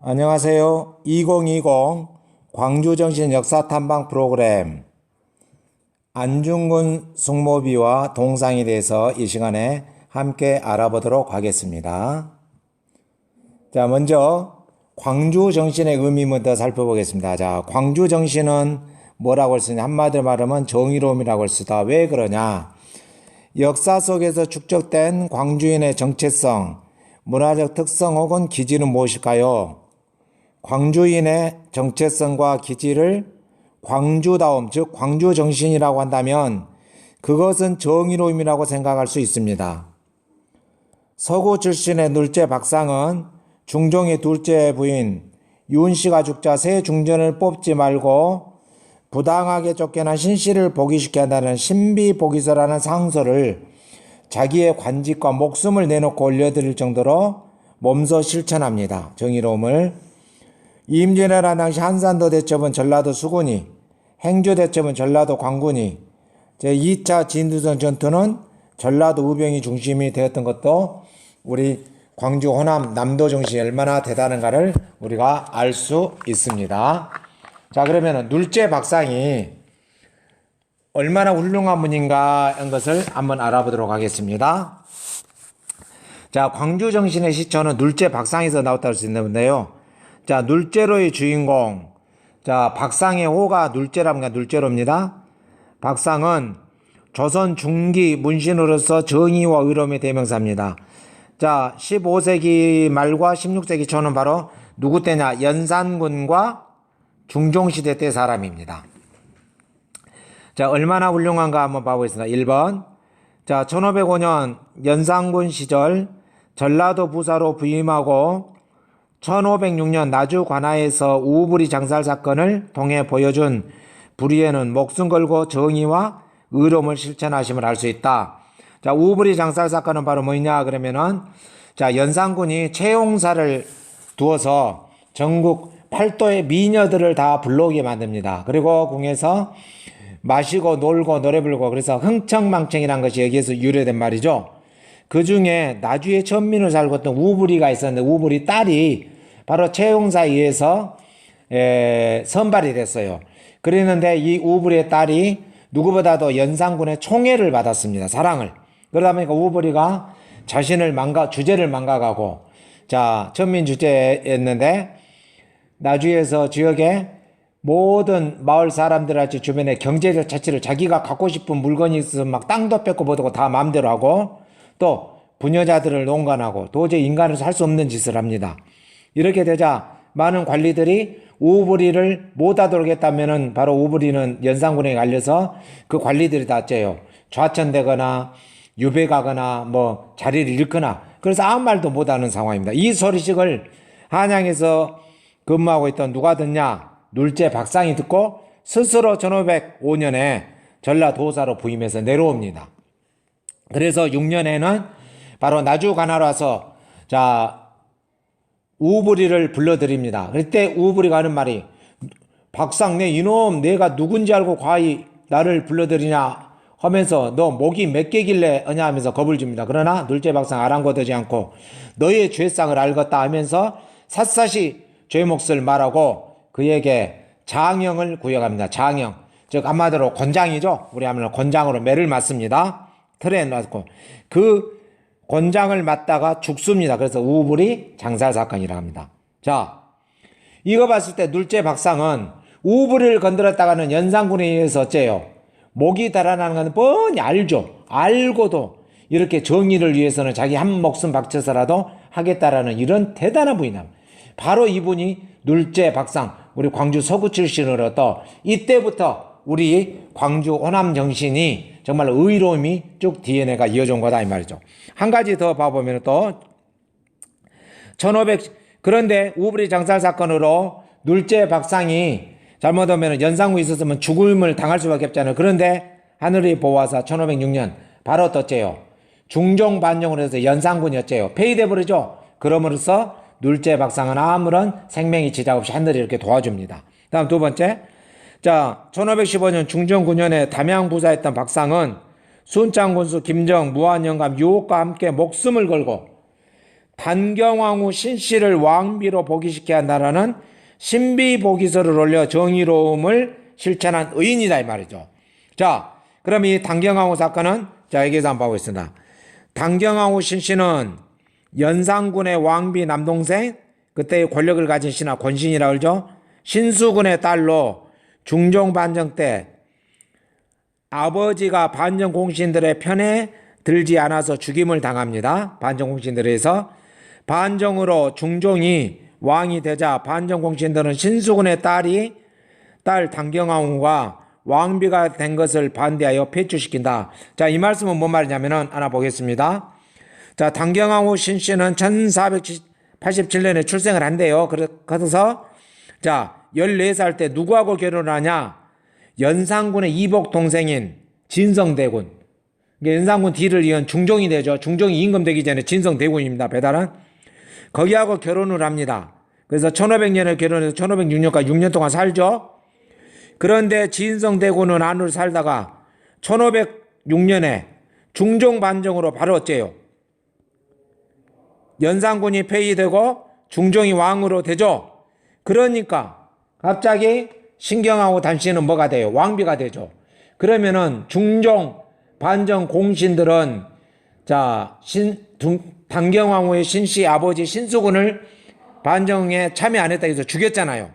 안녕하세요. 2020 광주정신 역사탐방 프로그램 안중근 숙모비와 동상에 대해서 이 시간에 함께 알아보도록 하겠습니다. 자, 먼저 광주정신의 의미부터 살펴보겠습니다. 자, 광주정신은 뭐라고 할 수 있냐? 한마디로 말하면 정의로움이라고 할 수다. 왜 그러냐? 역사 속에서 축적된 광주인의 정체성, 문화적 특성 혹은 기질은 무엇일까요? 광주인의 정체성과 기질을 광주다움, 즉 광주정신이라고 한다면 그것은 정의로움이라고 생각할 수 있습니다. 서구 출신의 눌제 박상은 중종의 둘째 부인 윤씨가 죽자 새 중전을 뽑지 말고 부당하게 쫓겨난 신씨를 복위시켜야 한다는 신비복위서라는 상소를 자기의 관직과 목숨을 내놓고 올려드릴 정도로 몸소 실천합니다. 정의로움을. 임진왜란 당시 한산도 대첩은 전라도 수군이, 행주 대첩은 전라도 광군이, 제2차 진두성 전투는 전라도 의병이 중심이 되었던 것도 우리 광주 호남 남도 정신이 얼마나 대단한가를 우리가 알 수 있습니다. 자, 그러면 눌제 박상이 얼마나 훌륭한 분인가 하는 것을 한번 알아보도록 하겠습니다. 자, 광주 정신의 시초는 눌제 박상에서 나왔다고 할 수 있는데요. 자, 눌제로의 주인공. 자, 박상의 호가 눌제랍니다. 눌제로입니다. 박상은 조선 중기 문신으로서 정의와 의로움의 대명사입니다. 자, 15세기 말과 16세기 초는 바로 누구 때냐? 연산군과 중종시대 때 사람입니다. 자, 얼마나 훌륭한가 한번 봐보겠습니다. 1번. 자, 1505년 연산군 시절 전라도 부사로 부임하고 1506년 나주 관하에서 우부리 장살 사건을 통해 보여준 불의에는 목숨 걸고 정의와 의로움을 실천하심을 알 수 있다. 자, 우부리 장살 사건은 바로 뭐냐 그러면은, 자, 연산군이 채용사를 두어서 전국 8도의 미녀들을 다 불러오게 만듭니다. 그리고 궁에서 마시고 놀고 노래 부르고, 그래서 흥청망청이라는 것이 여기에서 유래된 말이죠. 그 중에 나주에 천민을 살고 있던 우부리가 있었는데 우부리 딸이 바로 채용사에 의해서 선발이 됐어요. 그랬는데 이 우부리의 딸이 누구보다도 연산군의 총애를 받았습니다. 사랑을. 그러다 보니까 우부리가 자신을 주제를 망각하고, 자, 천민 주제였는데 나주에서 지역에 모든 마을 사람들한테 주변에 경제적 자치를 자기가 갖고 싶은 물건이 있으면 막 땅도 뺏고 뭐도 다 마음대로 하고, 또 부녀자들을 농간하고 도저히 인간으로서 할 수 없는 짓을 합니다. 이렇게 되자 많은 관리들이 우부리를 못 하도록 했다면은 바로 우부리는 연산군에 갈려서 그 관리들이 다 째요. 좌천되거나 유배가거나 뭐 자리를 잃거나, 그래서 아무 말도 못하는 상황입니다. 이 소리식을 한양에서 근무하고 있던 누가 듣냐? 눌제 박상이 듣고 스스로 1505년에 전라도사로 부임해서 내려옵니다. 그래서 6년에는 바로 나주 관하로 와서, 자, 우부리를 불러드립니다. 그때 우부리가 하는 말이, 박상, 내 이놈, 내가 누군지 알고 과히 나를 불러드리냐 하면서 너 목이 몇 개길래 하냐 하면서 겁을 줍니다. 그러나 눌제 박상 아랑곳하지 않고 너의 죄상을 알겠다 하면서 샅샅이 죄 몫을 말하고 그에게 장형을 구역합니다. 장형, 즉 한마디로 권장이죠. 우리 하면 권장으로 매를 맞습니다. 틀에 놨고 그 권장을 맞다가 죽습니다. 그래서 우부리 장살 사건이라고 합니다. 자, 이거 봤을 때 눌제 박상은 우부리를 건드렸다가는 연산군에 의해서 어째요? 목이 달아나는 건 뻔히 알죠. 알고도 이렇게 정의를 위해서는 자기 한 목숨 바쳐서라도 하겠다라는 이런 대단한 분이다. 바로 이분이 눌제 박상, 우리 광주 서구 출신으로 또 이때부터 우리 광주 호남 정신이 정말 의로움이 쭉 DNA가 이어진 거다 이 말이죠. 한 가지 더 봐보면 또 그런데 우부리 장살 사건으로 눌제 박상이 잘못하면 연산군이 있었으면 죽음을 당할 수밖에 없잖아요. 그런데 하늘이 보아서 1506년 바로 떴째요. 중종 반영으로 해서 연산군이 어째요? 폐위돼 버리죠. 그러므로써 눌제 박상은 아무런 생명이 지장 없이 하늘이 이렇게 도와줍니다. 다음 두 번째. 자, 1515년 중종 9년에 담양부사했던 박상은 순창군수 김정, 무한영감, 유옥과 함께 목숨을 걸고 단경왕후 신씨를 왕비로 복위시켜야 한다라는 신비복위서를 올려 정의로움을 실천한 의인이다 이 말이죠. 자, 그럼 이 단경왕후 사건은 자 여기서 한번 보겠습니다. 단경왕후 신씨는 연산군의 왕비 남동생, 그때의 권력을 가진 신하 권신이라고 그러죠. 신수군의 딸로 중종 반정 때 아버지가 반정 공신들의 편에 들지 않아서 죽임을 당합니다. 반정 공신들에 의해서. 반정으로 중종이 왕이 되자 반정 공신들은 신수군의 딸 단경왕후가 왕비가 된 것을 반대하여 폐추시킨다. 자, 이 말씀은 뭔 말이냐면은 하나 보겠습니다. 자, 단경왕후 신씨는 1487년에 출생을 한대요. 그래서 자, 14살 때 누구하고 결혼을 하냐? 연산군의 이복 동생인 진성대군. 연산군 뒤를 이은 중종이 되죠. 중종이 임금되기 전에 진성대군입니다. 배달은. 거기하고 결혼을 합니다. 그래서 1500년에 결혼해서 1506년까지 6년 동안 살죠. 그런데 진성대군은 안으로 살다가 1506년에 중종 반정으로 바로 어째요? 연산군이 폐위되고 중종이 왕으로 되죠. 그러니까 갑자기 신경하고 단신은 뭐가 돼요? 왕비가 되죠. 그러면은 중종 반정 공신들은 자 단경왕후의 신씨 아버지 신수군을 반정에 참여 안 했다 해서 죽였잖아요.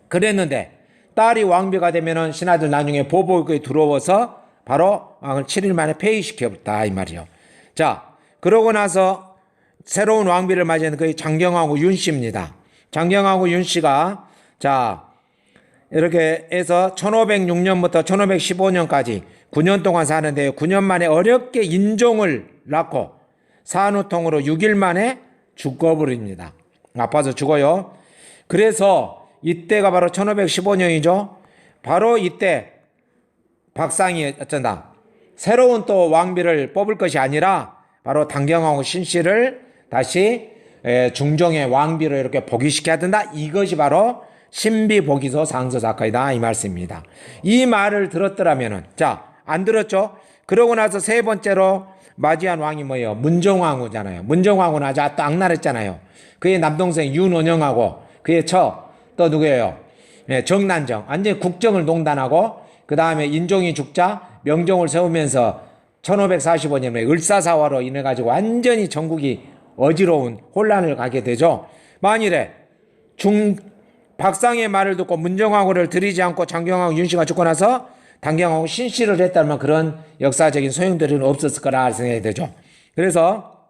그랬는데 딸이 왕비가 되면은 신하들 나중에 보복에 들어와서 바로 왕을 7일 만에 폐위시켰다 이 말이요. 자, 그러고 나서 새로운 왕비를 맞이하는 그 장경왕후 윤씨입니다. 장경왕후 윤씨가 자 이렇게 해서 1506년부터 1515년까지 9년 동안 사는데요. 9년 만에 어렵게 인종을 낳고 산후통으로 6일 만에 죽어버립니다. 아파서 죽어요. 그래서 이때가 바로 1515년이죠. 바로 이때 박상이 어쩐다. 새로운 또 왕비를 뽑을 것이 아니라 바로 단경왕후 신씨를 다시 중종의 왕비로 이렇게 복위시켜야 된다. 이것이 바로 신비복위서 상서 사건이다 이 말씀입니다. 이 말을 들었더라면은 자, 안 들었죠? 그러고 나서 세 번째로 맞이한 왕이 뭐예요? 문정왕후잖아요. 문정왕후는 아주 악랄했잖아요. 그의 남동생 윤원영하고 그의 처 또 누구예요? 정난정. 완전히 국정을 농단하고 그 다음에 인종이 죽자 명종을 세우면서 1545년에 을사사화로 인해 가지고 완전히 전국이 어지러운 혼란을 가게 되죠. 만일에 박상의 말을 듣고 문정왕후를 들이지 않고 장경왕후 윤씨가 죽고 나서 단경왕후 신씨를 했다면 그런 역사적인 소용돌이는 없었을 거라 생각이 되죠. 그래서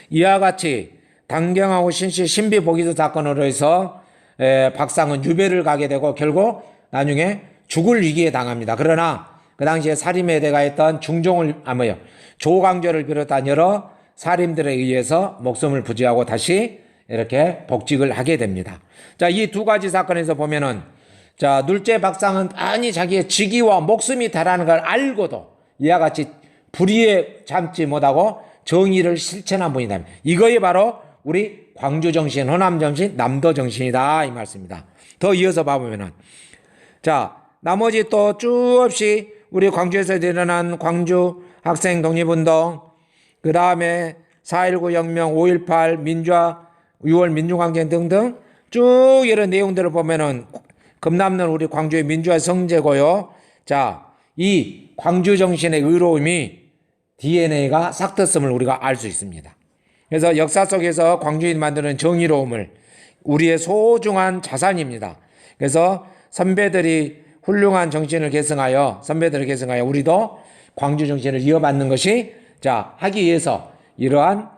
이와 같이 단경왕후 신씨 신비복위서 사건으로 해서 박상은 유배를 가게 되고 결국 나중에 죽을 위기에 당합니다. 그러나 그 당시에 살인에 대가했던 조광조를 비롯한 여러 살인들에 의해서 목숨을 부지하고 다시 이렇게 복직을 하게 됩니다. 자, 이 두 가지 사건에서 보면은 자, 둘째 박상은 아니 자기의 직위와 목숨이 다라는 걸 알고도 이와 같이 불의에 참지 못하고 정의를 실천한 분이다. 이거이 바로 우리 광주 정신, 호남 정신, 남도 정신이다 이 말씀입니다. 더 이어서 봐보면은 자, 나머지 또 쭉 없이 우리 광주에서 일어난 광주 학생 독립운동, 그 다음에 4.19 혁명, 5.18 민주화, 6월 민주항쟁 등등 쭉 이런 내용들을 보면은 금남는 우리 광주의 민주화 성제고요. 자, 이 광주 정신의 의로움이 DNA가 싹텄음을 우리가 알 수 있습니다. 그래서 역사 속에서 광주인이 만드는 정의로움을 우리의 소중한 자산입니다. 그래서 선배들이 훌륭한 정신을 계승하여 우리도 광주 정신을 이어받는 것이 자 하기 위해서 이러한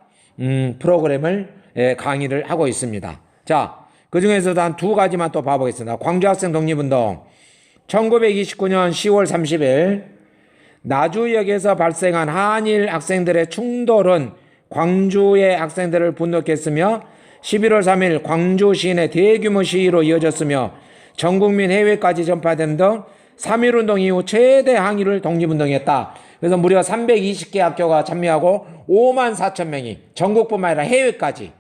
프로그램을 강의를 하고 있습니다. 자, 그 중에서도 한 두 가지만 또 봐보겠습니다. 광주학생 독립운동 1929년 10월 30일 나주역에서 발생한 한일 학생들의 충돌은 광주의 학생들을 분노케 했으며 11월 3일 광주 시내 대규모 시위로 이어졌으며 전국민 해외까지 전파된 등 3.1운동 이후 최대 항의를 독립운동했다. 그래서 무려 320개 학교가 참여하고 5만 4천 명이 전국뿐만 아니라 해외까지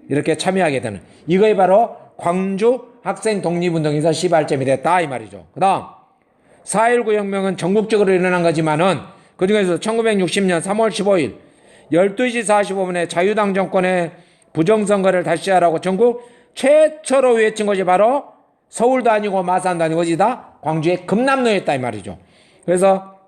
이렇게 참여하게 되는 이거이 바로 광주 학생 독립운동에서 시발점이 됐다 이 말이죠. 그 다음 4.19 혁명은 전국적으로 일어난 거지만은 그 중에서 1960년 3월 15일 12시 45분에 자유당 정권의 부정선거를 다시 하라고 전국 최초로 외친 것이 바로 서울도 아니고 마산도 아니고 어디다? 광주의 금남로였다 이 말이죠. 그래서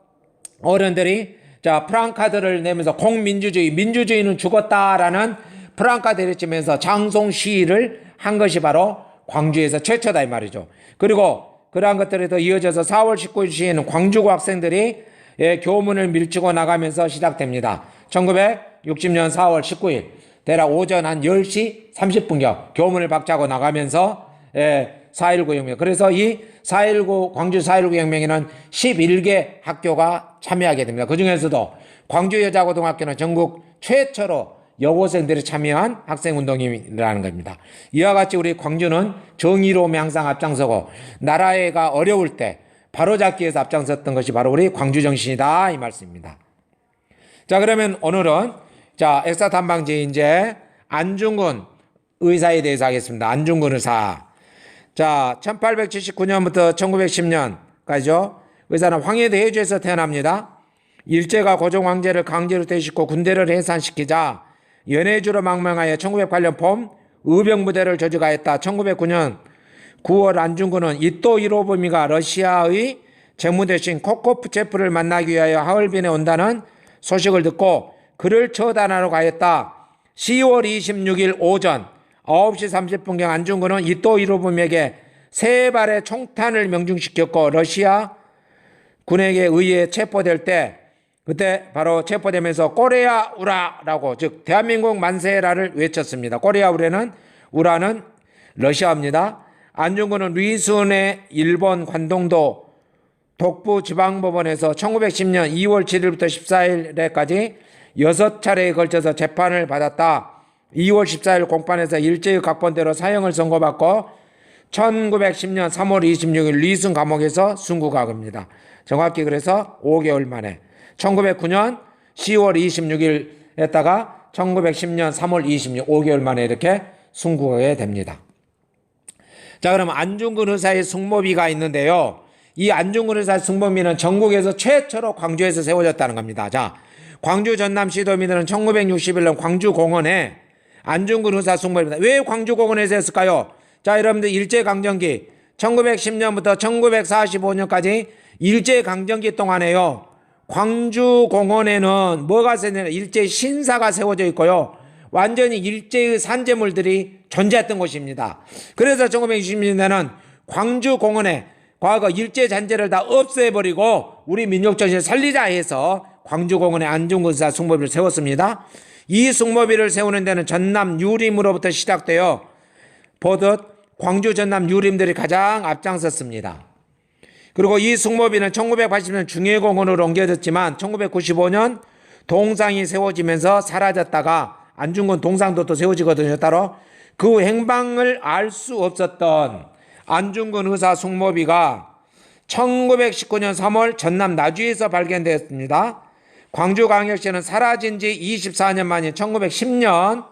어른들이 자 프랑카드를 내면서 공민주주의, 민주주의는 죽었다라는 프랑카드를 치면서 장송 시위를 한 것이 바로 광주에서 최초다 이 말이죠. 그리고 그러한 것들에 더 이어져서 4월 19일 시에는 광주고 학생들이 교문을 밀치고 나가면서 시작됩니다. 1960년 4월 19일 대략 오전 한 10시 30분경 교문을 박차고 나가면서 4.19 혁명. 그래서 이 4.19 광주 4.19 혁명에는 11개 학교가 참여하게 됩니다. 그 중에서도 광주여자고등학교는 전국 최초로 여고생들이 참여한 학생운동이라는 겁니다. 이와 같이 우리 광주는 정의로움에 항상 앞장서고 나라가 어려울 때 바로잡기 위해서 앞장섰던 것이 바로 우리 광주 정신이다 이 말씀입니다. 자 그러면 오늘은 자 엑사 탐방지 이제 안중근 의사에 대해서 하겠습니다. 안중근 의사. 자 1879년부터 1910년까지죠. 의사는 황해도 해주에서 태어납니다. 일제가 고종 황제를 강제로 퇴시고 군대를 해산시키자 연해주로 망명하여 1908년 봄 의병부대를 조직하였다. 1909년 9월 안중근은 이토 히로부미가 러시아의 재무대신 코코프체프를 만나기 위하여 하얼빈에 온다는 소식을 듣고 그를 처단하러 가였다. 10월 26일 오전 9시 30분경 안중근은 이토 히로부미에게 3발의 총탄을 명중시켰고 러시아 군에게 의해 체포될 때 그때 바로 체포되면서 꼬레아 우라라고 즉 대한민국 만세라를 외쳤습니다. 꼬레아 우라는 러시아입니다. 안중근은 리순의 일본 관동도 독부지방법원에서 1910년 2월 7일부터 14일에까지 6차례에 걸쳐서 재판을 받았다. 2월 14일 공판에서 일제의 각본대로 사형을 선고받고 1910년 3월 26일 리순 감옥에서 순구각입니다. 정확히 그래서 5개월 만에 1909년 10월 26일 했다가 1910년 3월 26일 5개월 만에 이렇게 순구하게 됩니다. 자 그럼 안중근 의사의 숭모비가 있는데요. 이 안중근 의사의 숭모비는 전국에서 최초로 광주에서 세워졌다는 겁니다. 자 광주 전남 시도민들은 1961년 광주공원에 안중근 의사 숭모비입니다. 왜 광주공원에서 했을까요? 자 여러분들 일제강점기 1910년부터 1945년까지 일제강점기 동안에요. 광주공원에는 뭐가 세워졌냐 일제 신사가 세워져 있고요. 완전히 일제의 산재물들이 존재했던 곳입니다. 그래서 1960년대는 광주공원에 과거 일제 잔재를 다 없애버리고 우리 민족정신을 살리자 해서 광주공원에 안중근 의사 숭모비를 세웠습니다. 이 숭모비를 세우는 데는 전남 유림으로부터 시작되어 보듯 광주 전남 유림들이 가장 앞장섰습니다. 그리고 이 숭모비는 1980년 중해공원으로 옮겨졌지만 1995년 동상이 세워지면서 사라졌다가 안중근 동상도 또 세워지거든요. 따로 그 행방을 알 수 없었던 안중근 의사 숭모비가 1919년 3월 전남 나주에서 발견되었습니다. 광주광역시는 사라진 지 24년 만인 1910년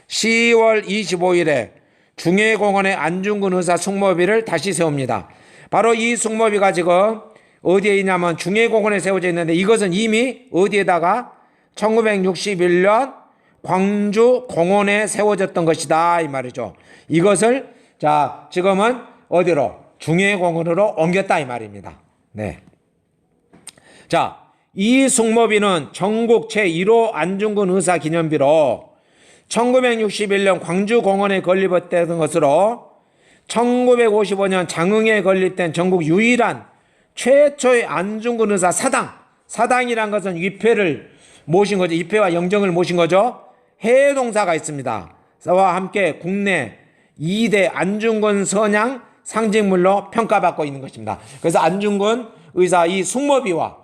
10월 25일에 중해공원에 안중근 의사 숭모비를 다시 세웁니다. 바로 이 숭모비가 지금 어디에 있냐면 중해공원에 세워져 있는데 이것은 이미 어디에다가 1961년 광주공원에 세워졌던 것이다 이 말이죠. 이것을 자 지금은 어디로 중해공원으로 옮겼다 이 말입니다. 네. 자, 이 숭모비는 전국 제1호 안중근 의사 기념비로 1961년 광주공원에 건립됐던 것으로 1955년 장흥에 건립된 전국 유일한 최초의 안중근 의사 사당이란 것은 위패를 모신 거죠. 위패와 영정을 모신 거죠. 해동사가 있습니다. 와 함께 국내 2대 안중근 선양 상징물로 평가받고 있는 것입니다. 그래서 안중근 의사 이 숭모비와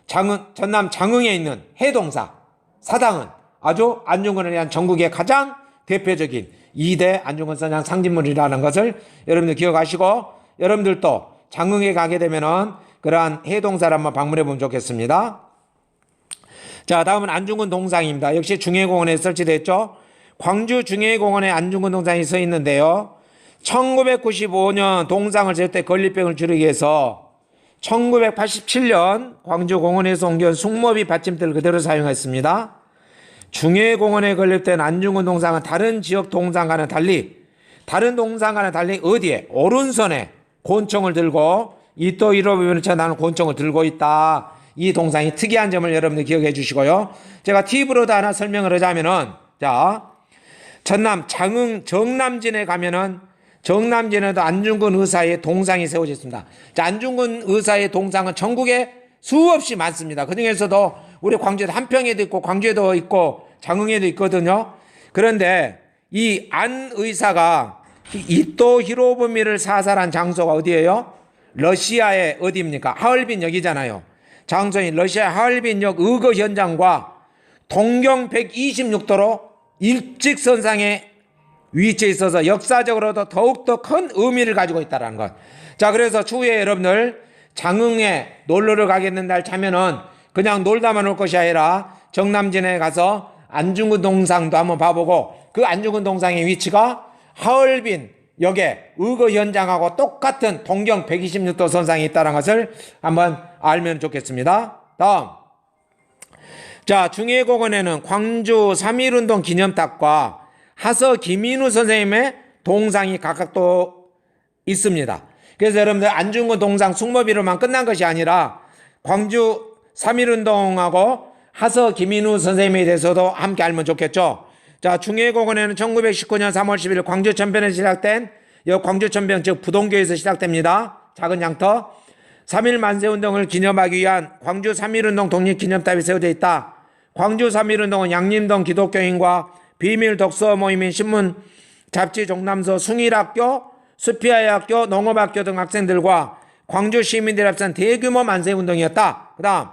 전남 장흥에 있는 해동사 사당은 아주 안중근에 대한 전국의 가장 대표적인 2대 안중근 선양 상징물이라는 것을 여러분들 기억하시고 여러분들도 장흥에 가게 되면은 그러한 해동사를 한번 방문해 보면 좋겠습니다. 자, 다음은 안중근 동상입니다. 역시 중해공원에 설치됐죠. 광주 중해공원에 안중근 동상이 서 있는데요. 1995년 동상을 세울 때 건립병을 줄이기 위해서 1987년 광주공원에서 옮겨온 숭모비 받침대를 그대로 사용했습니다. 중해공원에 건립된 안중근 동상은 다른 지역 동상과는 달리 어디에? 오른손에 권총을 들고 이또 이로부터 나는 권총을 들고 있다. 이 동상이 특이한 점을 여러분들 기억해 주시고요. 제가 팁으로도 하나 설명을 하자면은, 자, 전남 장흥 정남진에 가면은 정남진에도 안중근 의사의 동상이 세워져 있습니다. 자, 안중근 의사의 동상은 전국에 수없이 많습니다. 그 중에서도 우리 광주에도 한평에도 있고 광주에도 있고 장흥에도 있거든요. 그런데 이 안 의사가 이토 히로부미를 사살한 장소가 어디예요? 러시아의 어디입니까? 하얼빈역이잖아요. 장소인 러시아 하얼빈역 의거 현장과 동경 126도로 일직선상에 위치해 있어서 역사적으로도 더욱더 큰 의미를 가지고 있다는 것. 자, 그래서 추후에 여러분들 장흥에 놀러를 가겠는 날 차면은 그냥 놀다만 올 것이 아니라 정남진에 가서 안중근 동상도 한번 봐보고, 그 안중근 동상의 위치가 하얼빈 역의 의거 현장하고 똑같은 동경 126도 선상에 있다는 것을 한번 알면 좋겠습니다. 다음. 자, 중해공원에는 광주 3.1운동 기념탑과 하서 김인우 선생님의 동상이 각각 또 있습니다. 그래서 여러분들 안중근 동상 숭모비로만 끝난 것이 아니라 광주 3.1운동하고 하서 김인우 선생님에 대해서도 함께 알면 좋겠죠. 자, 중해공원에는 1919년 3월 10일 광주천변에서 시작된 광주천변 즉 부동교에서 시작됩니다. 작은 장터 3.1 만세운동을 기념하기 위한 광주 3.1운동 독립기념탑이 세워져 있다. 광주 3.1운동은 양림동 기독교인과 비밀 독서 모임인 신문 잡지 종남서 숭일학교 수피아의 학교 농업학교 등 학생들과 광주 시민들이 합친 대규모 만세운동이었다. 그 다음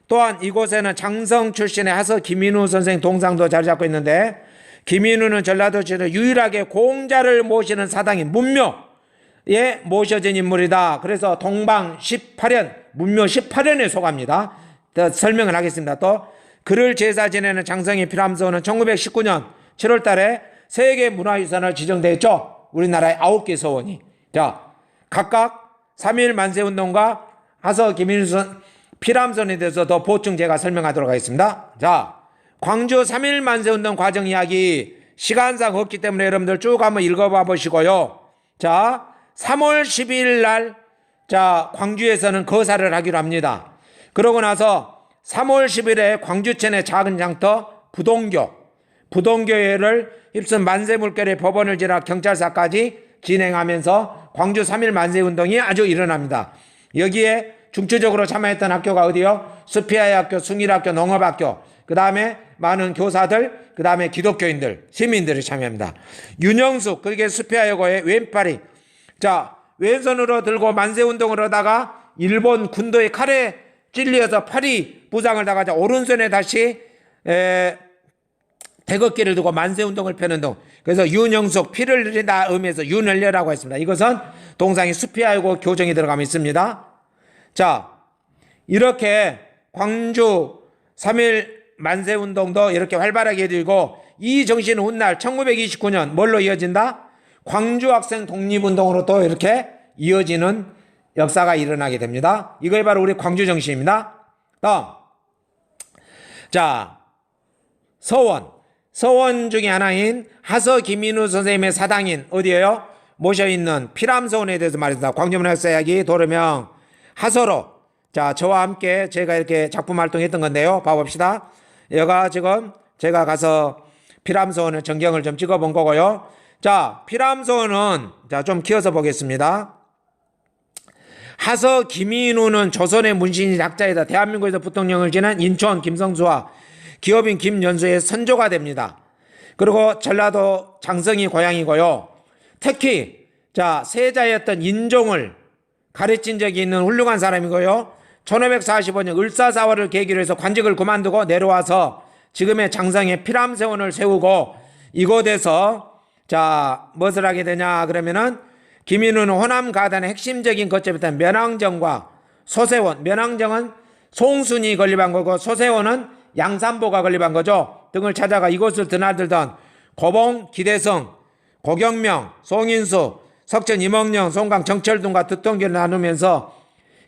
또한 이곳에는 장성 출신의 하서 김인우 선생 동상도 자리 잡고 있는데, 김인우는 전라도시에서 유일하게 공자를 모시는 사당인 문묘에 모셔진 인물이다. 그래서 동방 18년 문묘 18년에 속합니다. 더 설명을 하겠습니다. 또 그를 제사 지내는 장성의 피람서원은 1919년 7월 달에 세계문화유산을 지정되었죠. 우리나라의 9개 서원이. 자, 각각 3.1 만세운동과 하서 김인우 피람선에 대해서 더 보충 제가 설명하도록 하겠습니다. 자, 광주 3.1 만세운동 과정 이야기 시간상 없기 때문에 여러분들 쭉 한번 읽어봐 보시고요. 자, 3월 12일 날 자, 광주에서는 거사를 하기로 합니다. 그러고 나서 3월 10일에 광주천의 작은 장터 부동교회를 휩쓴 만세 물결의 법원을 지나 경찰사까지 진행하면서 광주 3.1 만세운동이 아주 일어납니다. 여기에 중추적으로 참여했던 학교가 어디요? 수피아의 학교, 숭일학교, 농업학교, 그 다음에 많은 교사들, 그 다음에 기독교인들, 시민들이 참여합니다. 윤영숙, 그게 수피아여고의 왼팔이, 자, 왼손으로 들고 만세운동을 하다가 일본 군도의 칼에 찔려서 팔이 부상을 당하자 오른손에 다시 태극기를 두고 만세운동을 펴는 등, 그래서 윤영숙, 피를 흘린다 의미에서 윤흘려라고 했습니다. 이것은 동상이 수피아여고 교정이 들어가면 있습니다. 자, 이렇게 광주 3.1 만세운동도 이렇게 활발하게 되고, 이 정신은 훗날 1929년 뭘로 이어진다? 광주 학생 독립운동으로 또 이렇게 이어지는 역사가 일어나게 됩니다. 이게 바로 우리 광주 정신입니다. 다음. 자, 서원 중에 하나인 하서 김인우 선생님의 사당인 어디예요? 모셔있는 피람서원에 대해서 말했습니다. 광주문화역사 이야기 도르명 하서로, 자, 저와 함께 제가 이렇게 작품 활동했던 건데요. 봐봅시다. 여가 지금 제가 가서 피람서원을 전경을 좀 찍어본 거고요. 자, 피람서원은 자, 좀 키워서 보겠습니다. 하서 김인우는 조선의 문신이 작자이다. 대한민국에서 부통령을 지낸 인천 김성수와 기업인 김연수의 선조가 됩니다. 그리고 전라도 장성이 고향이고요. 특히 자, 세자였던 인종을 가르친 적이 있는 훌륭한 사람이고요. 1545년 을사사화를 계기로 해서 관직을 그만두고 내려와서 지금의 장성에 피람서원을 세우고, 이곳에서 자, 무엇을 하게 되냐 그러면은 김인우는 호남 가단의 핵심적인 거점이었던 면왕정과 소세원, 면왕정은 송순이 건립한 거고 소세원은 양산보가 건립한 거죠. 등을 찾아가 이곳을 드나들던 고봉, 기대성, 고경명, 송인수, 석천, 임억령, 송강, 정철 등과 두통기를 나누면서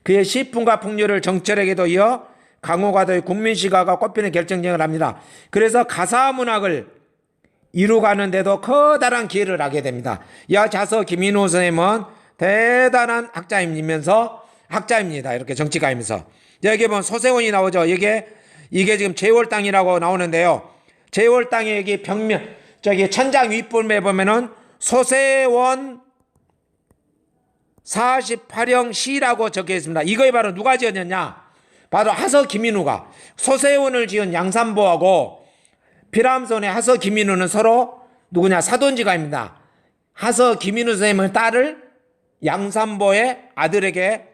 그의 시풍과 풍류를 정철에게도 이어 강호가도의 국민시가가 꼽히는 결정적을 합니다. 그래서 가사문학을 이루가는데도 커다란 기여를 하게 됩니다. 야자서 김인호 선생님은 대단한 학자입니다. 이렇게 정치가이면서. 여기 보면 소세원이 나오죠. 이게 지금 제월당이라고 나오는데요. 제월당의 여기 벽면, 천장 윗부분에 보면은 소세원 48형 시라고 적혀 있습니다. 이거에 바로 누가 지었느냐? 바로 하서 김인우가. 소세원을 지은 양산보하고 피람손의 하서 김인우는 서로 누구냐? 사돈지간입니다. 하서 김인우 선생님의 딸을 양산보의 아들에게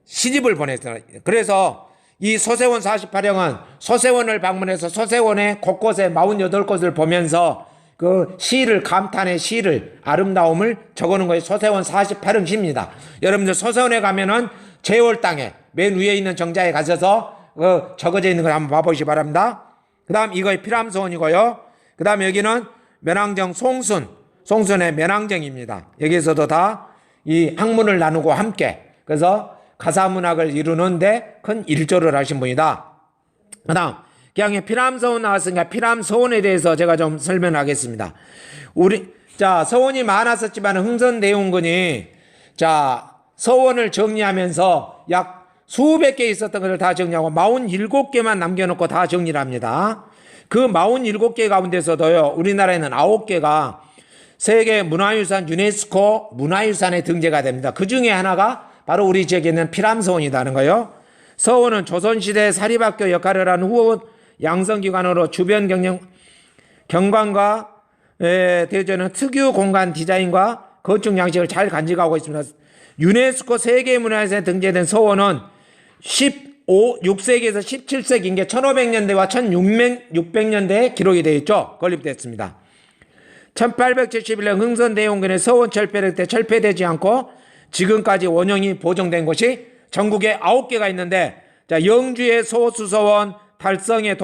시집을 보냈어요. 그래서 이 소세원 48형은 소세원을 방문해서 소세원의 곳곳에 48곳을 보면서 그 시를, 감탄의 시를, 아름다움을 적어놓은 거예요. 소세원 48형 시입니다. 여러분들 소세원에 가면은 제월당에 맨 위에 있는 정자에 가셔서 적어져 있는 걸 한번 봐보시기 바랍니다. 그 다음 이거의 피람소원이고요. 그 다음 여기는 면왕정 송순의 면왕정입니다. 여기에서도 다 이 학문을 나누고 함께, 그래서 가사문학을 이루는데 큰 일조를 하신 분이다. 그 다음 기왕에 피람서원 나왔으니까 피람서원에 대해서 제가 좀 설명하겠습니다. 서원이 많았었지만 흥선대원군이 서원을 정리하면서 약 수백 개 있었던 것을 다 정리하고 47개만 남겨놓고 다 정리를 합니다. 그 47개 가운데서도요, 우리나라에는 9개가 세계 문화유산 유네스코 문화유산에 등재가 됩니다. 그 중에 하나가 바로 우리 지역에 있는 피람서원이라는 거예요. 서원은 조선시대 사립학교 역할을 한 후 양성기관으로 주변 경관과 대전은 특유 공간 디자인과 건축 양식을 잘 간직하고 있습니다. 유네스코 세계문화유산에 등재된 서원은 6세기에서 17세기인 게 1500년대와 1600년대에 기록이 되어 있죠. 건립됐습니다. 1871년 흥선대원군의 서원 철폐를 때 철폐되지 않고 지금까지 원형이 보존된 곳이 전국에 9개가 있는데, 영주의 소수서원, 달성의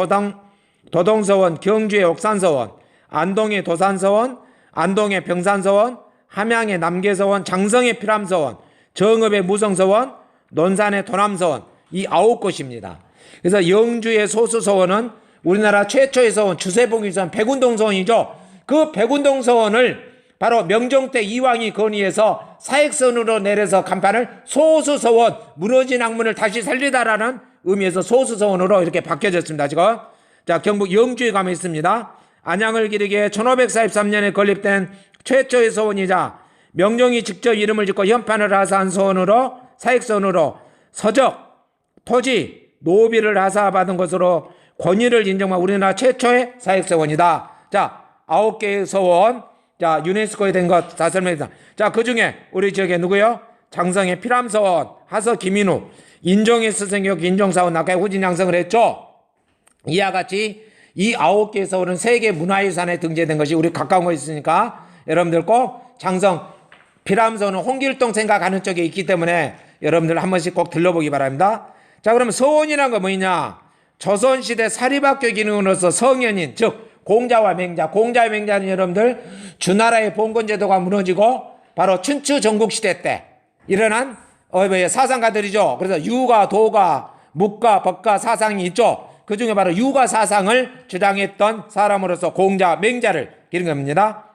도동서원, 경주의 옥산서원, 안동의 도산서원, 안동의 병산서원, 함양의 남계서원, 장성의 피람서원, 정읍의 무성서원, 논산의 도남서원, 이 9곳입니다. 그래서 영주의 소수서원은 우리나라 최초의 서원, 주세봉일선 백운동서원이죠. 그 백운동서원을 바로 명종 때 이왕이 건의해서 사익선으로 내려서 간판을 소수서원, 무너진 학문을 다시 살리다라는 의미에서 소수서원으로 이렇게 바뀌어졌습니다. 지금 경북 영주에 가면 있습니다. 안양을 기리기에 1543년에 건립된 최초의 서원이자 명종이 직접 이름을 짓고 현판을 하사한 서원으로 사익선으로 서적, 토지, 노비를 하사받은 것으로 권위를 인정한 우리나라 최초의 사익서원이다. 9개의 서원, 유네스코에 된 것 다 설명했다. 그 중에 우리 지역에 누구요? 장성의 피람서원, 하서 김인우, 인종의 스승교육 인종사원, 아까 후진 양성을 했죠? 이와 같이 이 9개의 서원은 세계 문화유산에 등재된 것이 우리 가까운 거 있으니까 여러분들 꼭 장성, 피람서원은 홍길동 생각하는 쪽에 있기 때문에 여러분들 한 번씩 꼭 들러보기 바랍니다. 그러면 서원이란 건 뭐냐? 조선시대 사립학교 기능으로서 성현인, 즉 공자와 맹자, 공자와 맹자는 여러분들 주나라의 봉건제도가 무너지고 바로 춘추 전국시대 때 일어난 사상가들이죠. 그래서 유가, 도가, 묵가, 법가 사상이 있죠. 그 중에 바로 유가 사상을 주장했던 사람으로서 공자, 맹자를 기른 겁니다.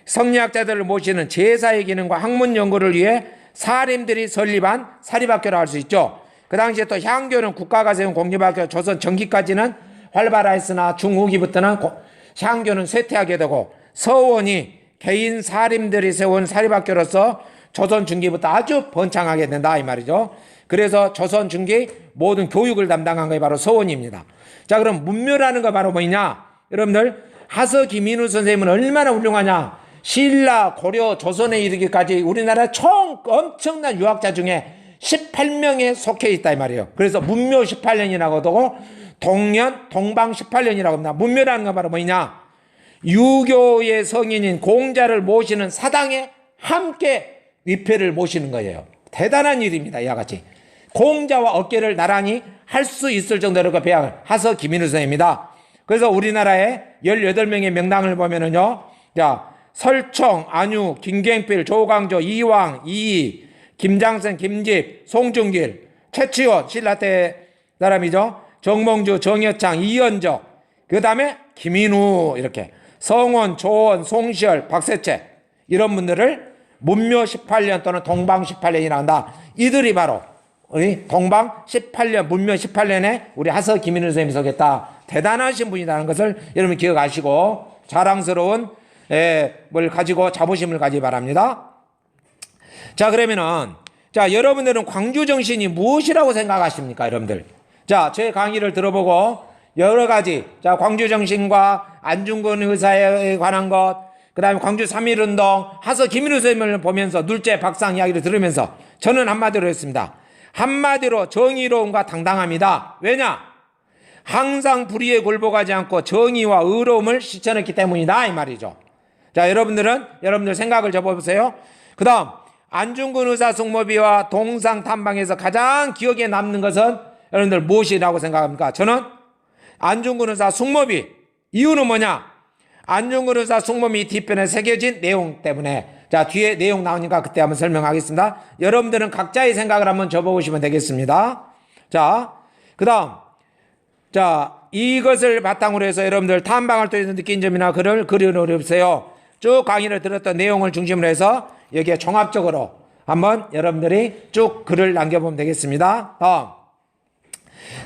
성리학자들을 모시는 제사의 기능과 학문 연구를 위해 사림들이 설립한 사립학교라 할 수 있죠. 그 당시에 또 향교는 국가가 세운 공립학교, 조선 전기까지는 활발했으나 중후기부터는 향교는 쇠퇴하게 되고 서원이 개인 사림들이 세운 사립학교로서 조선 중기부터 아주 번창하게 된다 이 말이죠. 그래서 조선 중기 모든 교육을 담당한 것이 바로 서원입니다. 그럼 문묘라는 거 바로 뭐냐? 여러분들 하서 김인우 선생님은 얼마나 훌륭하냐? 신라, 고려, 조선에 이르기까지 우리나라 총 엄청난 유학자 중에 18명에 속해 있다 이 말이에요. 그래서 문묘 18년이라고 하고 동년, 동방 18년이라고 합니다. 문묘라는 건 바로 뭐냐? 유교의 성인인 공자를 모시는 사당에 함께 위패를 모시는 거예요. 대단한 일입니다. 이와 같이 공자와 어깨를 나란히 할 수 있을 정도로 그 배양을 하서 김인우 선생입니다. 그래서 우리나라의 18명의 명당을 보면은요, 설총, 안유, 김경필, 조광조, 이왕, 이이, 김장선, 김집, 송중길, 최치원, 신라 때 사람이죠. 정몽주, 정여창, 이현적, 그 다음에 김인우, 이렇게 성원, 조원, 송시열, 박세채, 이런 분들을 문묘 18년 또는 동방 18년이라 한다. 이들이 바로 우리 동방 18년, 문묘 18년에 우리 하서 김인우 선생님이 서겠다. 대단하신 분이라는 것을 여러분 기억하시고 자랑스러운 뭘 가지고 자부심을 가지기 바랍니다. 자, 그러면은 자, 여러분들은 광주 정신이 무엇이라고 생각하십니까, 여러분들? 자, 제 강의를 들어보고 여러 가지, 자, 광주 정신과 안중근 의사에 관한 것, 그 다음에 광주 3.1운동, 하서 김인우 선생님을 보면서 눌제 박상 이야기를 들으면서 저는 한마디로 했습니다. 한마디로 정의로움과 당당합니다. 왜냐? 항상 불의에 굴복하지 않고 정의와 의로움을 실천했기 때문이다, 이 말이죠. 자, 여러분들 생각을 접어보세요. 그 다음, 안중근 의사 숙모비와 동상 탐방에서 가장 기억에 남는 것은 여러분들 무엇이라고 생각합니까? 저는 안중근 의사 숙모비. 이유는 뭐냐? 안중근 의사 숙모비 뒷편에 새겨진 내용 때문에. 자, 뒤에 내용 나오니까 그때 한번 설명하겠습니다. 여러분들은 각자의 생각을 한번 접어보시면 되겠습니다. 자, 그 다음, 자, 이것을 바탕으로 해서 여러분들 탐방활동에서 느낀 점이나 글을 그려놓으세요. 쭉 강의를 들었던 내용을 중심으로 해서 여기에 종합적으로 한번 여러분들이 쭉 글을 남겨보면 되겠습니다.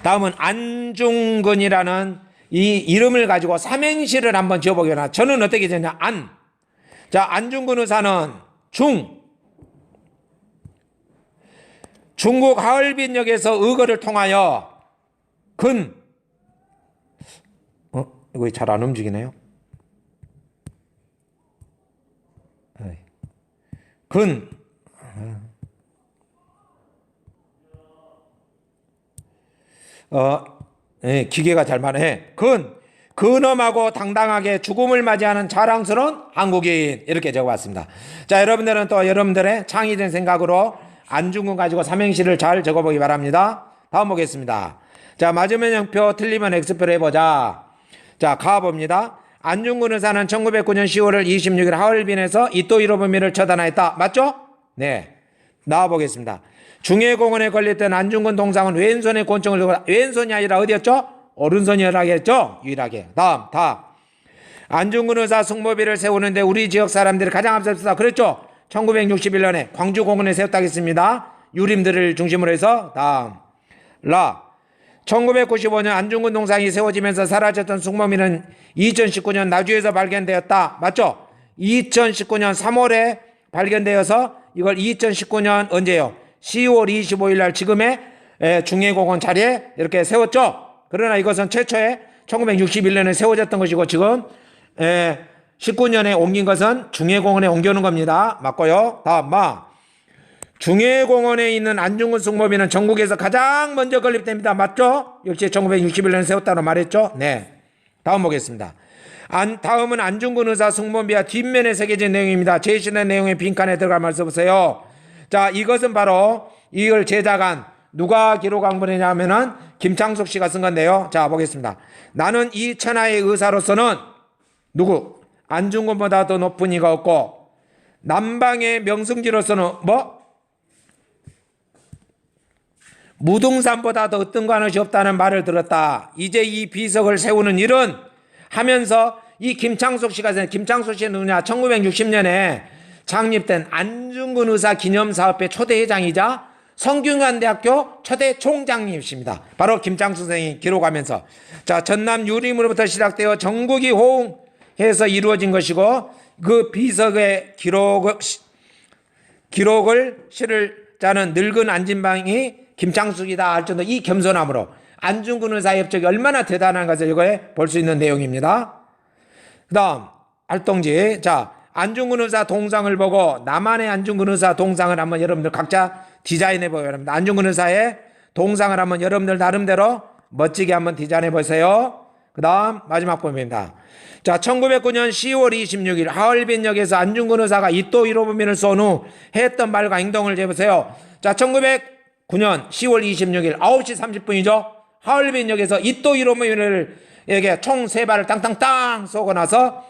다음은 안중근이라는 이 이름을 가지고 삼행시를 한번 지어보겠습니다. 저는 어떻게 되냐? 자, 안중근 의사는 중국 하얼빈역에서 의거를 통하여 이거 잘 안 움직이네요. 기계가 잘 말해. 근엄하고 당당하게 죽음을 맞이하는 자랑스러운 한국인, 이렇게 적어봤습니다. 자, 여러분들은 또 여러분들의 창의된 생각으로 안중근 가지고 삼행시를 잘 적어보기 바랍니다. 다음 보겠습니다. 자, 맞으면 0표, 틀리면 X표를 해보자. 자, 가봅니다. 안중근 의사는 1909년 10월 26일 하얼빈에서 이토 히로부미를 처단하였다. 맞죠? 네. 나와보겠습니다. 중해공원에 걸렸던 안중근 동상은 왼손에 권총을 들고, 왼손이 아니라 어디였죠? 오른손이라고 했죠? 유일하게. 다음. 안중근 의사 숙모비를 세우는데 우리 지역 사람들이 가장 앞섰다. 그랬죠? 1961년에 광주공원에 세웠다고 했습니다. 유림들을 중심으로 해서. 다음. 1995년 안중근 동상이 세워지면서 사라졌던 숙모미는 2019년 나주에서 발견되었다. 맞죠? 2019년 3월에 발견되어서 이걸 2019년 언제요? 10월 25일 날 지금의 중해공원 자리에 이렇게 세웠죠. 그러나 이것은 최초에 1961년에 세워졌던 것이고 지금 19년에 옮긴 것은 중해공원에 옮겨놓은 겁니다. 맞고요. 다음 중해공원에 있는 안중근 숙모비는 전국에서 가장 먼저 건립됩니다. 맞죠? 역시 1961년에 세웠다고 말했죠? 네. 다음 보겠습니다. 다음은 안중근 의사 숙모비와 뒷면에 새겨진 내용입니다. 제시된 내용의 빈칸에 들어가면 써보세요. 자, 이것은 바로 이걸 제작한 누가 기록한 분이냐면은 김창숙 씨가 쓴 건데요. 자, 보겠습니다. 나는 이 천하의 의사로서는 누구? 안중근보다 더 높은 이가 없고 남방의 명승지로서는 무등산보다 더 어떤가 하는 것이 없다는 말을 들었다. 이제 이 비석을 세우는 일은 하면서 이 김창숙 씨가 김창숙 씨는 누구냐? 1960년에 창립된 안중근 의사 기념사업회 초대 회장이자 성균관대학교 초대 총장님이십니다. 바로 김창숙 선생이 기록하면서 자, 전남 유림으로부터 시작되어 전국이 호응해서 이루어진 것이고 그 비석의 기록을 실을 자는 늙은 안진방이 김창숙이다 할 정도 이 겸손함으로 안중근 의사의 업적이 얼마나 대단한 것을 이거에 볼 수 있는 내용입니다. 그 다음 활동지. 자, 안중근 의사 동상을 보고 나만의 안중근 의사 동상을 한번 여러분들 각자 디자인해 보기 바랍니다. 안중근 의사의 동상을 한번 여러분들 나름대로 멋지게 한번 디자인해 보세요. 그 다음 마지막 부분입니다. 자, 1909년 10월 26일 하얼빈역에서 안중근 의사가 이토 히로부미를 쏜 후 했던 말과 행동을 해보세요. 자, 1909년 10월 26일 9시 30분이죠. 하얼빈역에서 이토 히로부미에게 총 3발을 땅땅땅 쏘고 나서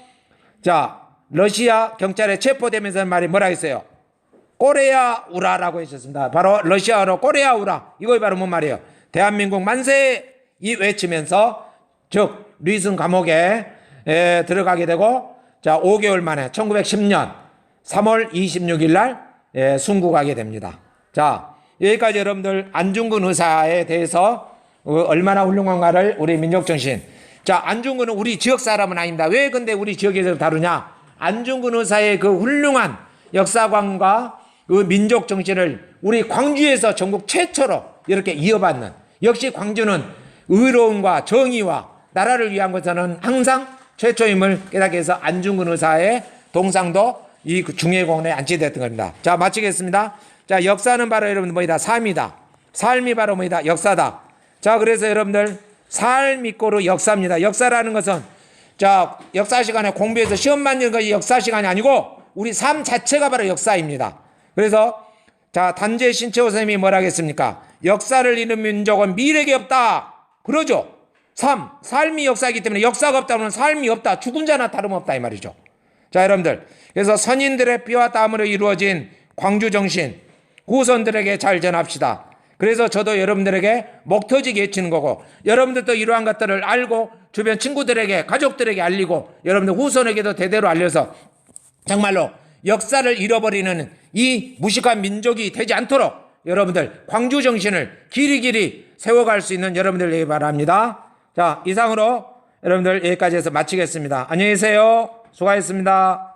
자, 러시아 경찰에 체포되면서 말이 뭐라 했어요? 꼬레아 우라라고 했었습니다. 바로 러시아어로 꼬레아 우라. 이거 바로 뭔 말이에요? 대한민국 만세 이 외치면서 즉 리슨 감옥에 들어가게 되고 자 5개월 만에 1910년 3월 26일 날 순국하게 됩니다. 자 여기까지 여러분들 안중근 의사에 대해서 얼마나 훌륭한가를 우리 민족정신. 자 안중근은 우리 지역 사람은 아닙니다. 왜 근데 우리 지역에서 다루냐. 안중근 의사의 그 훌륭한 역사관과 그 민족정신을 우리 광주에서 전국 최초로 이렇게 이어받는, 역시 광주는 의로움과 정의와 나라를 위한 것은 항상 최초임을 깨닫게 해서 안중근 의사의 동상도 이 중예공원에 안치됐던 겁니다. 자 마치겠습니다. 자 역사는 바로 여러분들 뭐이다? 삶이다. 삶이 바로 뭐이다? 역사다. 자 그래서 여러분들 삶 이꼬르 역사입니다. 역사라는 것은 자 역사 시간에 공부해서 시험 만드는 것이 역사 시간이 아니고 우리 삶 자체가 바로 역사입니다. 그래서 자 단재 신채호 선생님이 뭐라 하겠습니까? 역사를 잃은 민족은 미래가 없다. 그러죠. 삶이 역사이기 때문에 역사가 없다면 삶이 없다. 죽은 자나 다름없다 이 말이죠. 자 여러분들 그래서 선인들의 피와 땀으로 이루어진 광주 정신 후손들에게 잘 전합시다. 그래서 저도 여러분들에게 목터지게 외치는 거고 여러분들도 이러한 것들을 알고 주변 친구들에게 가족들에게 알리고 여러분들 후손에게도 대대로 알려서 정말로 역사를 잃어버리는 이 무식한 민족이 되지 않도록 여러분들 광주 정신을 길이길이 세워갈 수 있는 여러분들 되기 바랍니다. 자 이상으로 여러분들 여기까지 해서 마치겠습니다. 안녕히 계세요. 수고하셨습니다.